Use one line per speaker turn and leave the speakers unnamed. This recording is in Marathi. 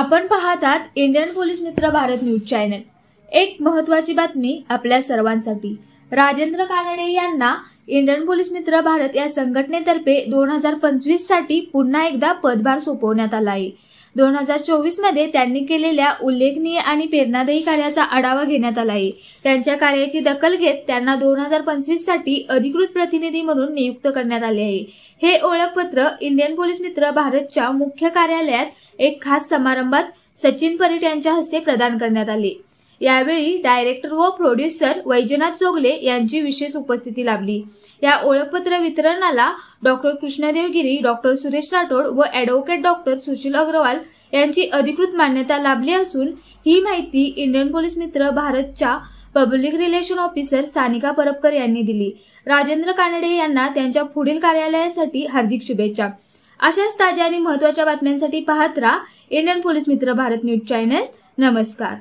आपण पाहतात इंडियन पोलीस मित्र भारत न्यूज चॅनल। एक महत्त्वाची बातमी आपल्या सर्वांसाठी। राजेंद्र कानडे यांना इंडियन पोलीस मित्र भारत या संघटनेतर्फे 2025 साठी पुन्हा एकदा पदभार सोपवण्यात आला आहे। 2024 मध्ये त्यांनी केलेल्या उल्लेखनीय आणि प्रेरणादायी कार्याचा आढावा घेण्यात आला आहे। त्यांच्या कार्याची दखल घेत त्यांना 2025 साठी अधिकृत प्रतिनिधी म्हणून नियुक्त करण्यात आले आहे। हे ओळखपत्र इंडियन पोलीस मित्र भारतच्या मुख्य कार्यालयात एक खास समारंभात सचिन परीट यांच्या हस्ते प्रदान करण्यात आले। यावेळी डायरेक्टर व प्रोड्युसर वैजनाथ चोगले यांची विशेष उपस्थिती लाभली। या ओळखपत्र वितरणाला डॉक्टर कृष्णदेव गिरी, डॉक्टर सुरेश राठोड व ॲडव्होकेट डॉक्टर सुशील अग्रवाल यांची अधिकृत मान्यता लाभली असून ही माहिती इंडियन पोलीस मित्र भारतच्या पब्लिक रिलेशन ऑफिसर सानिका परबकर यांनी दिली। राजेंद्र कानडे यांना त्यांच्या पुढील कार्यालयासाठी हार्दिक शुभेच्छा। अशाच ताज्या आणि महत्त्वाच्या बातम्यांसाठी पाहत राहा इंडियन पोलीस मित्र भारत न्यूज चॅनल। नमस्कार।